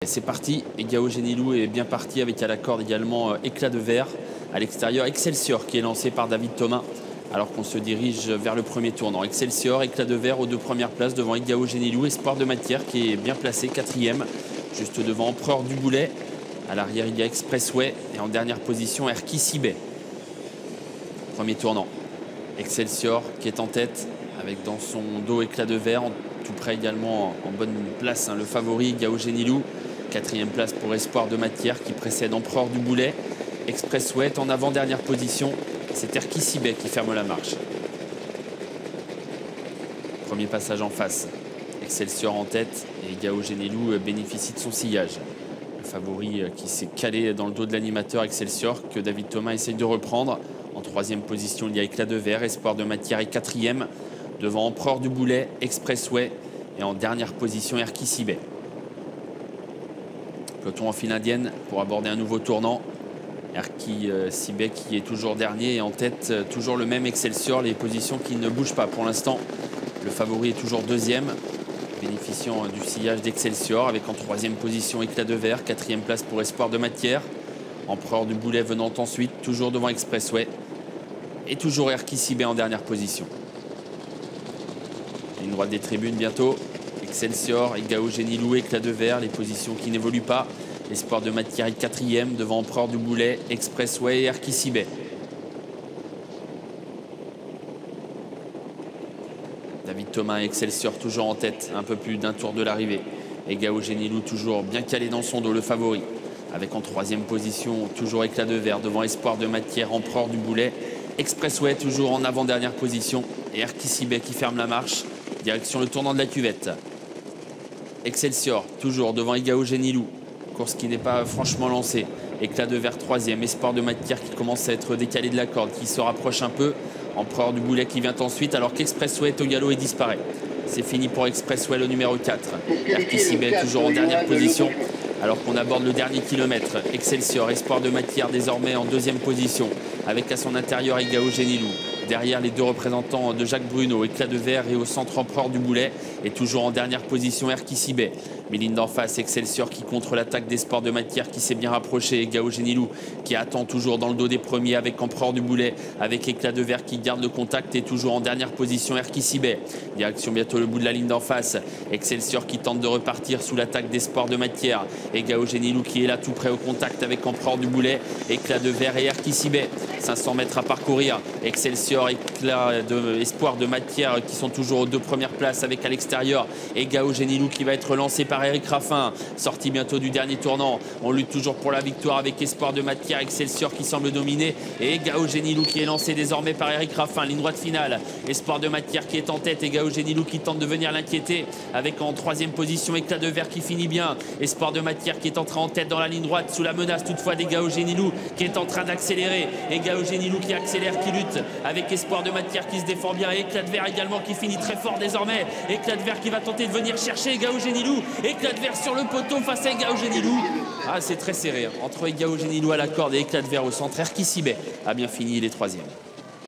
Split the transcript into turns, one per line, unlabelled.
c'est parti, et Gao Genilou est bien parti avec à la corde également Éclat de Verre. À l'extérieur, Excelsior qui est lancé par David Thomas alors qu'on se dirige vers le premier tournant. Excelsior, Éclat de Verre aux deux premières places devant Gao Genilou. Espoir de Matière qui est bien placé, quatrième, juste devant Empereur du Boulet. À l'arrière, il y a Expressway et en dernière position, Erki Sibet. Premier tournant. Excelsior qui est en tête avec dans son dos Éclat de Verre, tout près également en bonne place, le favori Gao Genilou. Quatrième place pour Espoir de Matière qui précède Empereur du Boulet. Expressway en avant-dernière position. C'est Erki Sibet qui ferme la marche. Premier passage en face. Excelsior en tête et Gao Genilou bénéficie de son sillage. Le favori qui s'est calé dans le dos de l'animateur Excelsior que David Thomas essaye de reprendre. En troisième position, il y a Éclat de Verre. Espoir de Matière est quatrième. Devant Empereur du Boulet, Expressway. Et en dernière position, Erki Sibet. Peloton en file indienne pour aborder un nouveau tournant. Erki Sibet qui est toujours dernier et en tête, toujours le même Excelsior. Les positions qui ne bougent pas pour l'instant. Le favori est toujours deuxième, bénéficiant du sillage d'Excelsior avec en troisième position Éclat de Verre. Quatrième place pour Espoir de Matière. Empereur du Boulet venant ensuite, toujours devant Expressway. Et toujours Erki Sibet en dernière position. Ligne droite des tribunes bientôt. Excelsior et Gao Genilou, Éclat de Verre, les positions qui n'évoluent pas. Espoir de Matière est quatrième devant Empereur du Boulet, Expressway et Erki Sibet. David Thomas et Excelsior toujours en tête, un peu plus d'un tour de l'arrivée. Et Gao Genilou toujours bien calé dans son dos, le favori. Avec en troisième position toujours Éclat de Verre devant Espoir de Matière, Empereur du Boulet. Expressway toujours en avant-dernière position. Et Erki Sibet qui ferme la marche. Direction le tournant de la cuvette. Excelsior toujours devant Gao Genilou. Course qui n'est pas franchement lancée. Éclat de Verre troisième. Espoir de Matière qui commence à être décalé de la corde, qui se rapproche un peu. Empereur du Boulet qui vient ensuite alors qu'Expressway est au galop et disparaît. C'est fini pour Expressway, le numéro 4. Erki Sibet toujours en dernière position alors qu'on aborde le dernier kilomètre. Excelsior, Espoir de Matière désormais en deuxième position avec à son intérieur Gao Genilou. Derrière les deux représentants de Jacques Bruno, Éclat de Verre et au centre Empereur du Boulet. Et toujours en dernière position Erki Sibet. Mais ligne d'en face, Excelsior qui contre l'attaque d'Espoir de Matière qui s'est bien rapproché. Gao Genilou qui attend toujours dans le dos des premiers avec Empereur du Boulet. Avec Éclat de Verre qui garde le contact et toujours en dernière position Erki Sibet. Direction bientôt le bout de la ligne d'en face. Excelsior qui tente de repartir sous l'attaque d'Espoir de Matière. Et Gao Genilou qui est là tout près au contact avec Empereur du Boulet. Éclat de Verre et Erki Sibet. 500 mètres à parcourir. Excelsior, Espoir de Matière qui sont toujours aux deux premières places avec à l'extérieur et Gao Genilou qui va être lancé par Eric Raffin, sorti bientôt du dernier tournant. On lutte toujours pour la victoire avec Espoir de Matière, Excelsior qui semble dominer et Gao Genilou qui est lancé désormais par Eric Raffin. Ligne droite finale, Espoir de Matière qui est en tête et Gao Genilou qui tente de venir l'inquiéter avec en troisième position Éclat de Verre qui finit bien. Espoir de Matière qui est entré en tête dans la ligne droite sous la menace toutefois des Gao Genilou qui est en train d'accélérer et Gao Genilou qui accélère, qui lutte avec Espoir de Matière qui se défend bien et Éclat de Verre également qui finit très fort désormais. Éclat de Verre qui va tenter de venir chercher Gao Genilou. Éclat de Verre sur le poteau face à Gao Genilou. Ah, c'est très serré entre Gao Genilou à la corde et Éclat de Verre au centre. Erki Sibet a bien fini, il est troisième.